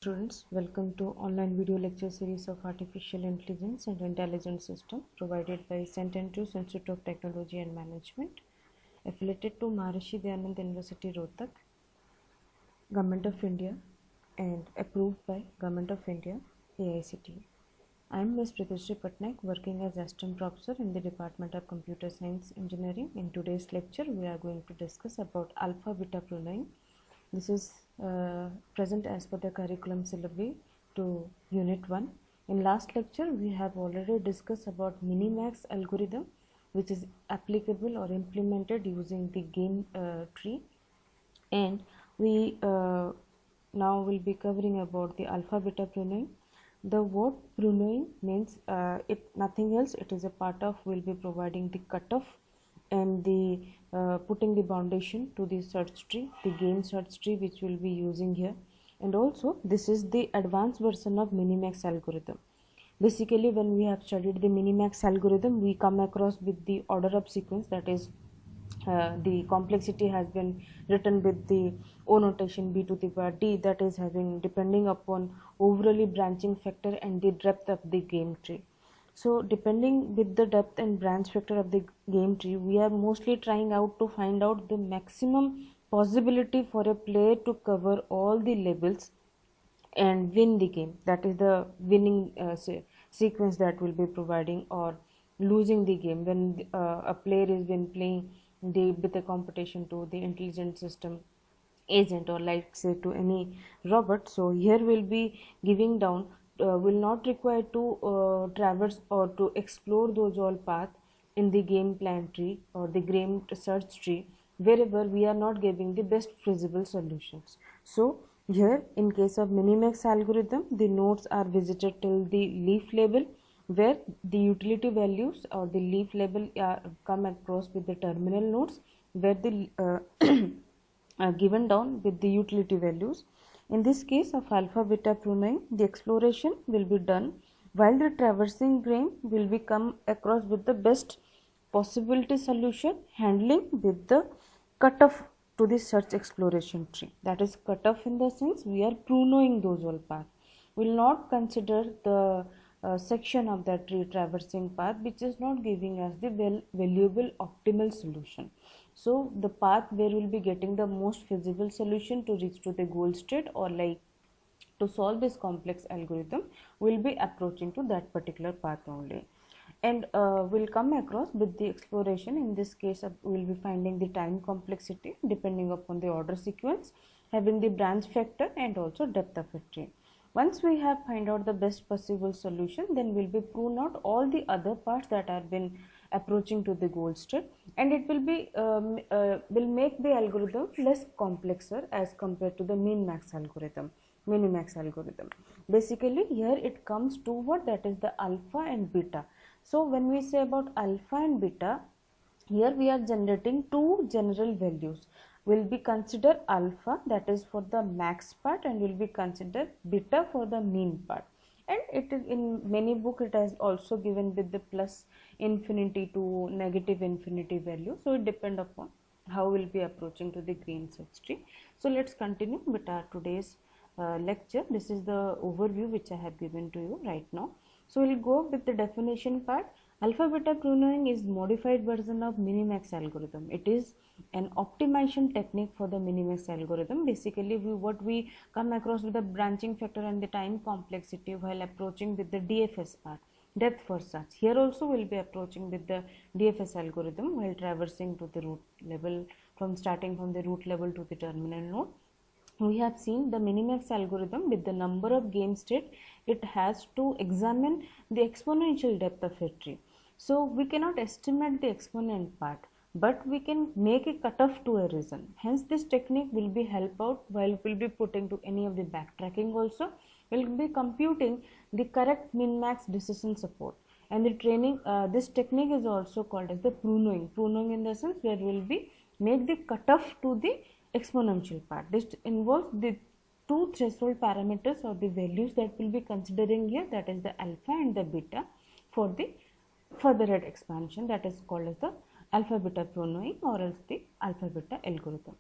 Students, welcome to online video lecture series of Artificial Intelligence and Intelligent System provided by St. Andrews Institute of Technology and Management, affiliated to Maharishi Dayanand University, Rohtak, Government of India, and approved by Government of India, AICTE. I am Ms. Prithushri Patnaik, working as Assistant Professor in the Department of Computer Science Engineering. In today's lecture, we are going to discuss about alpha-beta pruning. This is present as per the curriculum syllabi to Unit 1. In last lecture, we have already discussed about Minimax algorithm, which is applicable or implemented using the game tree, and we now will be covering about the alpha-beta pruning. The word pruning means it nothing else. It is a part of will be providing the cutoff and the putting the foundation to the search tree, the game search tree, which we'll be using here. And also this is the advanced version of Minimax algorithm. Basically, when we have studied the Minimax algorithm, we come across with the order of sequence, that is the complexity has been written with the O notation b to the power d, that is having depending upon overly branching factor and the depth of the game tree. So depending with the depth and branch factor of the game tree, we are mostly trying out to find out the maximum possibility for a player to cover all the levels and win the game. That is the winning sequence that will be providing, or losing the game when a player is been playing with a competition to the intelligent system agent, or like say to any robot. So here we'll be giving down will not require to traverse or to explore those all paths in the game plan tree or the game search tree wherever we are not giving the best feasible solutions. So here in case of Minimax algorithm, the nodes are visited till the leaf label, where the utility values or the leaf label come across with the terminal nodes, where the given down with the utility values. In this case of alpha beta pruning, the exploration will be done while the traversing game will be come across with the best possibility solution, handling with the cutoff to the search exploration tree. That is cutoff in the sense we are pruning those all paths. We will not consider the section of that tree traversing path which is not giving us the valuable optimal solution. So the path where we will be getting the most feasible solution to reach to the goal state, or like to solve this complex algorithm, we will be approaching to that particular path only. And we'll come across with the exploration. In this case, we will be finding the time complexity depending upon the order sequence, having the branch factor and also depth of a tree. Once we have find out the best possible solution, then we'll be prune out all the other parts that have been approaching to the goal state, and it will be will make the algorithm less complexer as compared to the Minimax algorithm. Basically here it comes to what, that is the alpha and beta. So when we say about alpha and beta, here we are generating two general values. Will be considered alpha, that is for the max part, and will be considered beta for the mean part. And it is in many books it has also given with the plus infinity to negative infinity value. So it depends upon how we'll be approaching to the green search tree. So let's continue with our today's lecture. This is the overview which I have given to you right now. So we'll go with the definition part. Alpha beta pruning is modified version of Minimax algorithm. It is an optimization technique for the Minimax algorithm. Basically what we come across with the branching factor and the time complexity while approaching with the DFS part, depth first search. Here also we will be approaching with the DFS algorithm while traversing to the root level, from starting from the root level to the terminal node. We have seen the Minimax algorithm with the number of game state, it has to examine the exponential depth of a tree. So we cannot estimate the exponent part, but we can make a cutoff to a region. Hence this technique will be help out while we will be putting to any of the backtracking also. We will be computing the correct min-max decision support. And the training, this technique is also called as the pruning. Pruning in the sense where we will be make the cutoff to the exponential part. This involves the two threshold parameters or the values that will be considering here, that is the alpha and the beta, for the further expansion, that is called as the alpha beta pruning or else the alpha beta algorithm.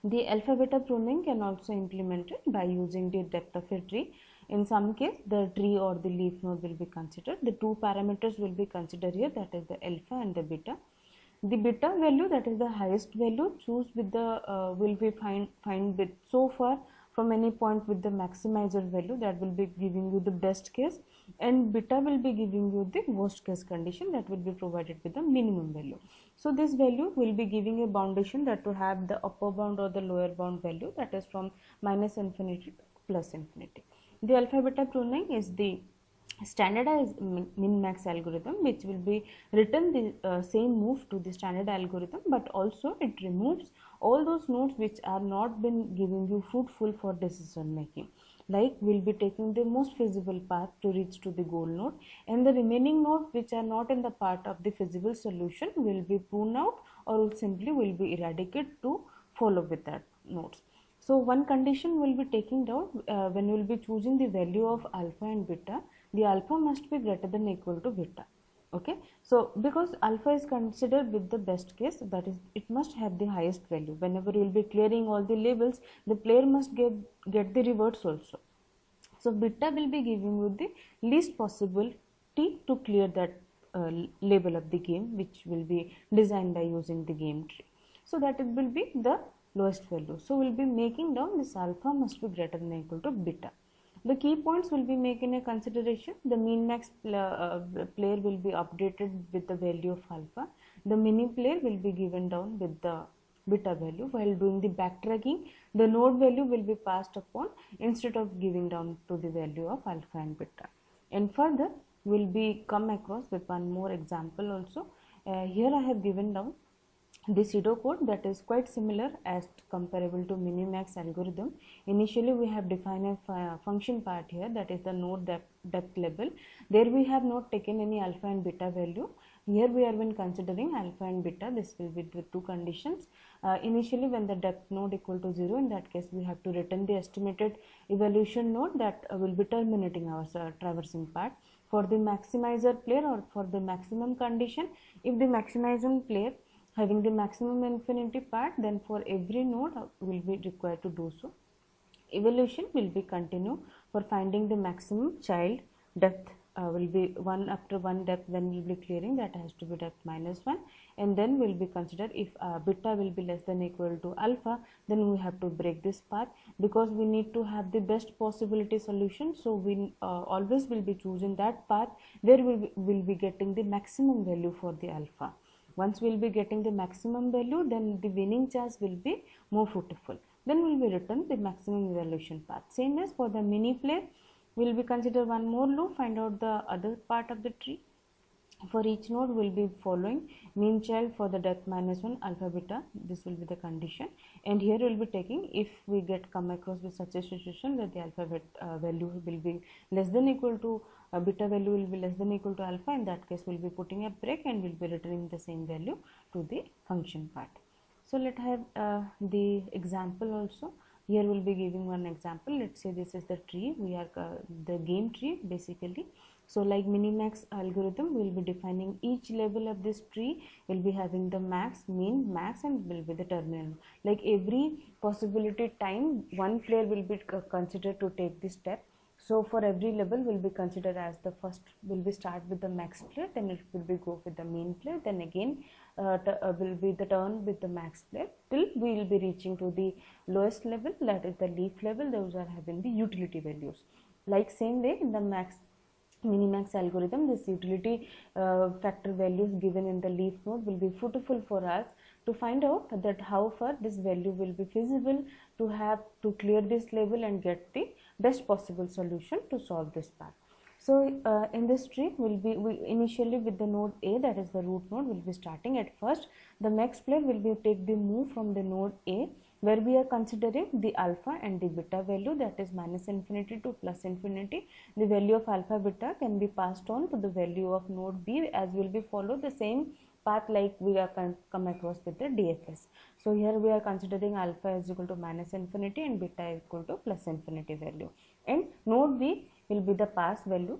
The alpha beta pruning can also implemented by using the depth of a tree. In some case, the tree or the leaf node will be considered. The two parameters will be considered here, that is the alpha and the beta. The beta value, that is the highest value, choose with the will be find with so far from any point with the maximizer value, that will be giving you the best case, and beta will be giving you the worst case condition, that will be provided with the minimum value. So this value will be giving a boundation that to have the upper bound or the lower bound value, that is from minus infinity to plus infinity. The alpha beta pruning is the standardized min-max algorithm, which will be written the same move to the standard algorithm, but also it removes all those nodes which are not been giving you fruitful for decision making. Like we'll be taking the most feasible path to reach to the goal node, and the remaining nodes which are not in the part of the feasible solution will be pruned out or simply will be eradicated to follow with that nodes. So one condition will be taking down when we will be choosing the value of alpha and beta, the alpha must be greater than or equal to beta. Okay, so because alpha is considered with the best case, that is it must have the highest value. Whenever you will be clearing all the labels, the player must get the rewards also. So beta will be giving you the least possibility to clear that label of the game, which will be designed by using the game tree. So that it will be the lowest value. So we'll be making down this alpha must be greater than or equal to beta. The key points will be making a consideration. The min max player will be updated with the value of alpha. The mini player will be given down with the beta value. While doing the backtracking, the node value will be passed upon instead of giving down to the value of alpha and beta. And further, we'll be come across with one more example also. Here I have given down the pseudocode that is quite similar as comparable to Minimax algorithm. Initially we have defined a function part here, that is the node depth level. There we have not taken any alpha and beta value. Here we are when considering alpha and beta, this will be the two conditions. Initially when the depth node equal to 0, in that case we have to return the estimated evaluation node that will be terminating our traversing part. For the maximizer player or for the maximum condition, if the maximizing player having the maximum infinity part, then for every node will be required to do so. Evaluation will be continue for finding the maximum child depth will be 1 after 1 depth. When we will be clearing, that has to be depth minus 1, and then will be considered if beta will be less than equal to alpha, then we have to break this path, because we need to have the best possibility solution. So we always will be choosing that path where we will be getting the maximum value for the alpha. Once we will be getting the maximum value, then the winning chance will be more fruitful. Then we will be written the maximum evaluation path. Same as for the mini player, we will be consider one more loop, find out the other part of the tree. For each node we will be following mean child for the depth minus 1 alpha beta, this will be the condition, and here we will be taking if we come across with such a situation where the alpha value will be less than equal to beta value will be less than equal to alpha, in that case we will be putting a break and we will be returning the same value to the function part. So let have the example also. Here we will be giving one example. Let's say this is the tree, we are the game tree basically. So like Minimax algorithm, we will be defining each level of this tree, will be having the max, min, max, and will be the terminal. Like every possibility time, one player will be considered to take this step. So for every level will be considered as the first will be start with the max player, then it will be go with the main player, then again will be the turn with the max player till we will be reaching to the lowest level, that is the leaf level. Those are having the utility values. Like same way in the Minimax algorithm, this utility factor values given in the leaf node will be fruitful for us to find out that how far this value will be feasible to have to clear this level and get the best possible solution to solve this part. So in this tree we initially with the node A, that is the root node, will be starting at first. The max player will be take the move from the node A, where we are considering the alpha and the beta value, that is minus infinity to plus infinity. The value of alpha beta can be passed on to the value of node B, as will be follow the same path like we are come across with the DFS. So here we are considering alpha is equal to minus infinity and beta is equal to plus infinity value, and node B will be the pass value,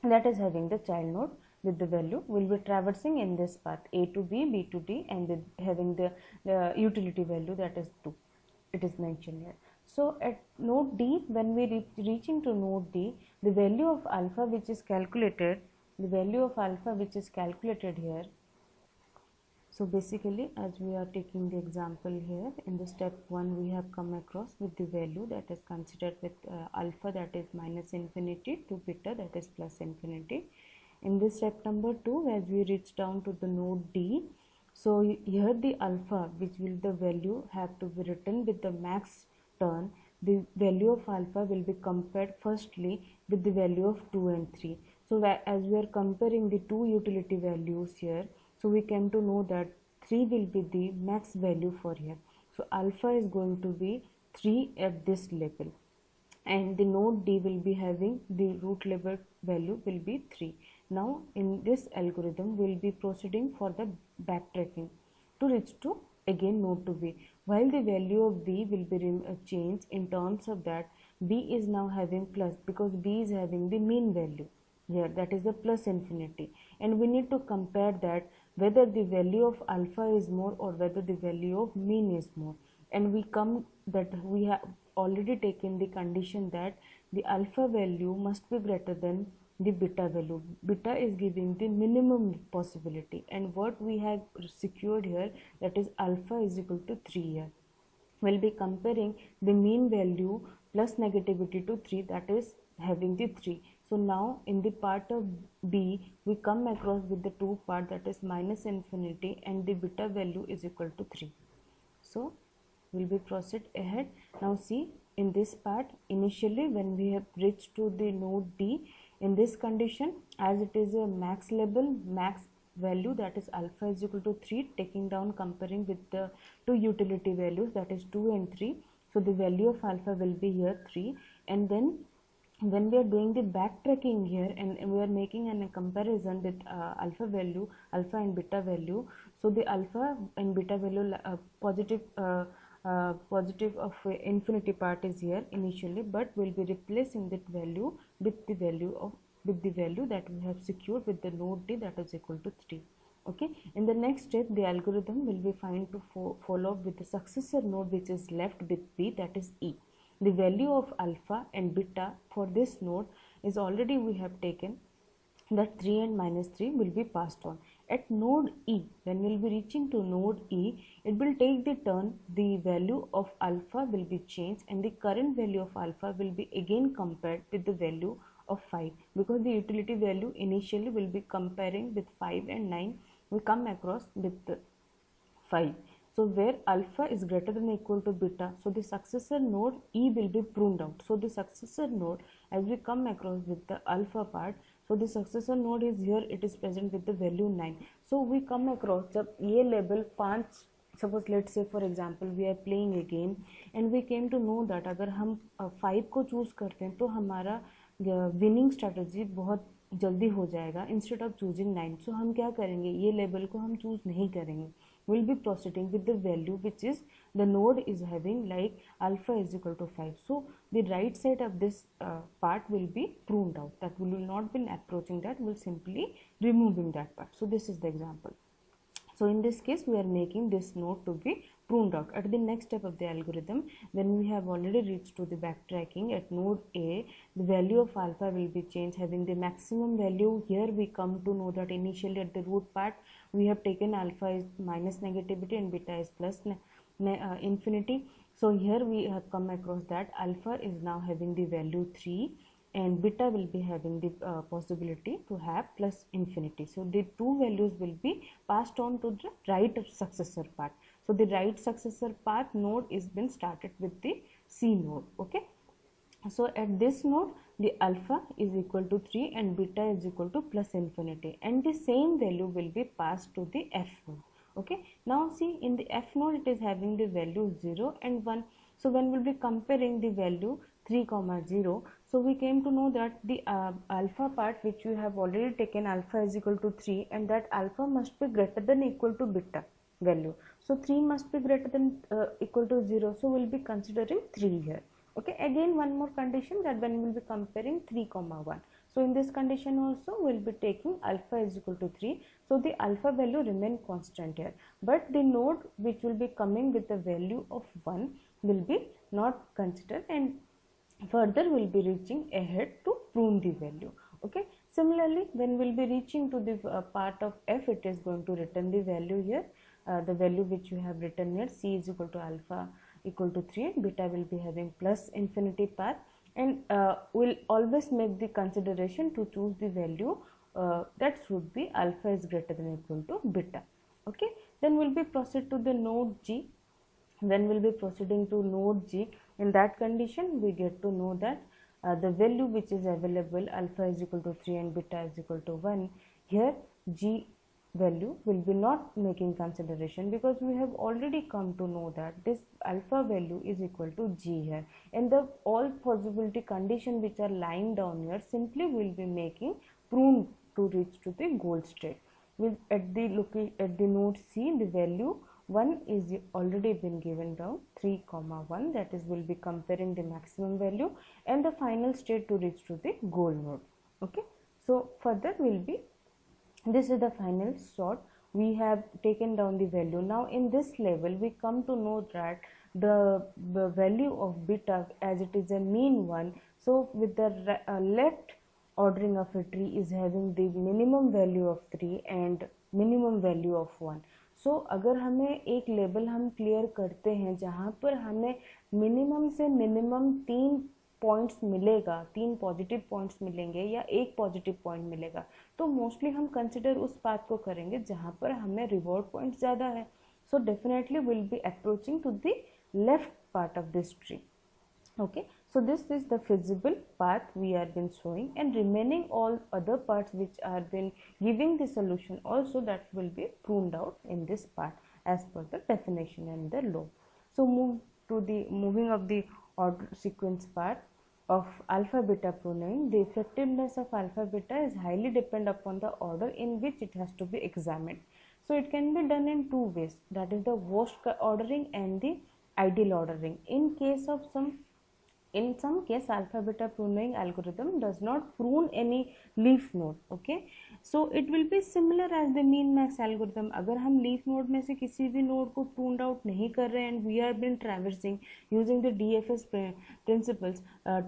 that is having the child node with the value will be traversing in this path A to B, B to D, and with having the utility value, that is 2. it is mentioned here. So at node D, when we reaching to node D, the value of alpha which is calculated, here. So basically, as we are taking the example here, in the step 1 we have come across with the value that is considered with alpha, that is minus infinity, to beta, that is plus infinity. In this step number 2, as we reach down to the node D, so here the alpha, which will the value have to be written with the max term. The value of alpha will be compared firstly with the value of 2 and 3. So as we are comparing the two utility values here, so we came to know that 3 will be the max value for here. So alpha is going to be 3 at this level, and the node D will be having the root level value will be 3. Now in this algorithm we will be proceeding for the backtracking to reach to again node to B, while the value of B will be changed in terms of that B is now having plus, because B is having the mean value here, that is the plus infinity, and we need to compare that whether the value of alpha is more or whether the value of mean is more, and we come that we have already taken the condition that the alpha value must be greater than the beta value. Beta is giving the minimum possibility, and what we have secured here, that is alpha is equal to 3 here. We'll be comparing the mean value plus negativity to 3, that is having the 3. So now in the part of B, we come across with the two part, that is minus infinity, and the beta value is equal to 3. So we'll be proceed ahead. Now see, in this part, initially when we have reached to the node D, in this condition, as it is a max level, max value, that is alpha is equal to 3, taking down comparing with the two utility values, that is 2 and 3. So the value of alpha will be here 3, and then when we are doing the backtracking here and we are making a comparison with alpha and beta value, so the alpha and beta value positive of infinity part is here initially, but we'll be replacing that value with the value that we have secured with the node D, that is equal to 3. Okay, in the next step the algorithm will be find to follow up with the successor node which is left with B, that is E. The value of alpha and beta for this node is already we have taken, that 3 and minus 3 will be passed on. At node E, when we will be reaching to node E, it will take the turn, the value of alpha will be changed, and the current value of alpha will be again compared with the value of 5, because the utility value initially will be comparing with 5 and 9, we come across with 5. So where alpha is greater than or equal to beta, so the successor node E will be pruned out. So the successor node, as we come across with the alpha part, so the successor node is here, it is present with the value 9. So we come across the A level 5, suppose let's say for example we are playing a game and we came to know that अगर हम 5 को choose करते हैं तो हमारा winning strategy बहुत जल्दी हो जाएगा इंस्टेड ऑफ चूजिंग 9. सो हम क्या करेंगे, ये लेवल को हम चूज नहीं करेंगे, we'll be proceeding with the value which is the node is having, like alpha is equal to 5. So the right side of this part will be pruned out, that we will not be approaching that, we'll simply removing that part. So this is the example. So in this case we are making this node to be pruned out. At the next step of the algorithm, when we have already reached to the backtracking, at node A the value of alpha will be changed, having the maximum value. Here we come to know that initially at the root part we have taken alpha is minus negativity and beta is plus infinity. So here we have come across that alpha is now having the value 3 and beta will be having the possibility to have plus infinity. So the two values will be passed on to the right successor part. So the right successor path node is been started with the C node. Okay, so at this node the alpha is equal to 3 and beta is equal to plus infinity, and the same value will be passed to the F node. Okay, now see, in the F node it is having the value 0 and 1. So when we will be comparing the value 3, 0, so we came to know that the alpha part which we have already taken, alpha is equal to 3, and that alpha must be greater than equal to beta value. So 3 must be greater than equal to 0, so we will be considering 3 here. Okay, again one more condition, that when we will be comparing 3, 1. So in this condition also we will be taking alpha is equal to 3. So the alpha value remain constant here, but the node which will be coming with the value of 1, will be not considered, and further we'll be reaching ahead to prune the value. Okay, similarly when we'll be reaching to the part of f, it is going to return the value here, the value which you have written here, c is equal to alpha equal to 3 and beta will be having plus infinity path, and we'll always make the consideration to choose the value that should be alpha is greater than or equal to beta. Okay, then we'll be proceed to the node G. When we'll be proceeding to node G, in that condition we get to know that the value which is available, alpha is equal to 3 and beta is equal to 1, here G value will be not making consideration, because we have already come to know that this alpha value is equal to G here, and the all possibility condition which are lying down here simply will be making prune to reach to the goal state. With at the node C, the value 1 is already been given down, 3 comma 1, that is will be comparing the maximum value and the final state to reach to the goal node. Okay, so further will be, this is the final sort, we have taken down the value. Now in this level we come to know that the value of beta, as it is a mean one, so with the left ordering of a tree is having the minimum value of 3 and minimum value of 1. सो अगर हमें एक level हम clear करते हैं जहाँ पर हमें minimum से मिनिमम 3 पॉइंट्स मिलेगा, 3 पॉजिटिव पॉइंट्स मिलेंगे या एक पॉजिटिव पॉइंट मिलेगा, तो मोस्टली हम कंसिडर उस पाथ को करेंगे जहाँ पर हमें रिवॉर्ड पॉइंट ज़्यादा है. So definitely will be approaching to the left part of this tree. Okay, so this is the feasible path we have been showing, and remaining all other parts which are been giving the solution also, that will be pruned out in this part as per the definition and the law. So moving of the order sequence part of alpha beta pruning, the effectiveness of alpha beta is highly depend upon the order in which it has to be examined. So it can be done in two ways, that is the worst ordering and the ideal ordering. In some case alpha beta pruning algorithm does not prune any leaf node. Okay, so it will be similar as the min max algorithm. अगर हम leaf node में से किसी भी node को pruned out नहीं कर रहे हैं and we have been traversing using the DFS principles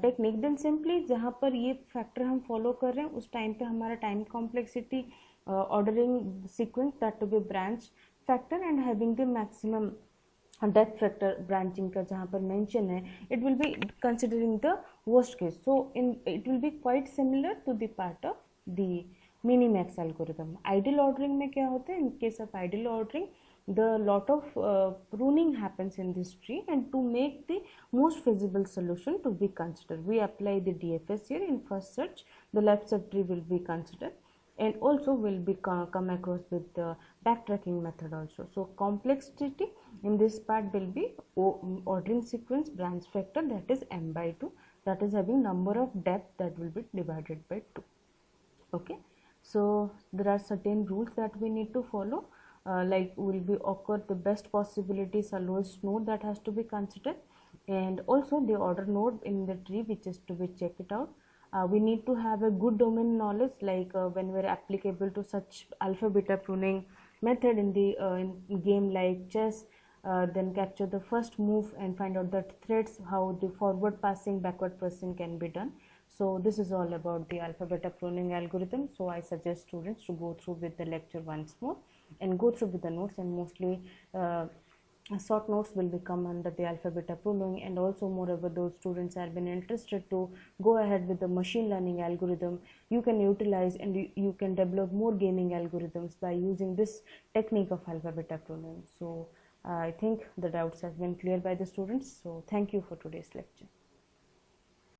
technique, then simply जहाँ पर ये factor हम follow कर रहे हैं उस time पे हमारा time complexity ordering sequence that to be branch factor and having the maximum depth factor branching का जहाँ पर मेंशन है, it will be considering the worst case. So it will be quite similar to the part of the minimax algorithm. Ideal ordering में क्या होता है, in case of ideal ordering the lot of pruning happens in this tree, and to make the most feasible solution to be considered, we apply the DFS here. In first search the left subtree will be considered, and also will be come across with the backtracking method also. So complexity in this part will be ordering sequence branch factor, that is m by 2, that is having number of depth that will be divided by 2. Okay, so there are certain rules that we need to follow, like will be occur the best possibilities lowest node that has to be considered, and also the order node in the tree which is to be checked it out. We need to have a good domain knowledge, like when we are applicable to such alpha beta pruning method in the in game like chess, then capture the first move and find out the threads, how the forward passing backward passing can be done. So this is all about the alpha beta pruning algorithm. So I suggest students to go through with the lecture once more and go through with the notes, and mostly short notes will become under the alpha beta pruning. And also moreover, those students have been interested to go ahead with the machine learning algorithm, you can utilize and you can develop more gaming algorithms by using this technique of alpha beta pruning. So I think the doubts have been clear by the students. So thank you for today's lecture.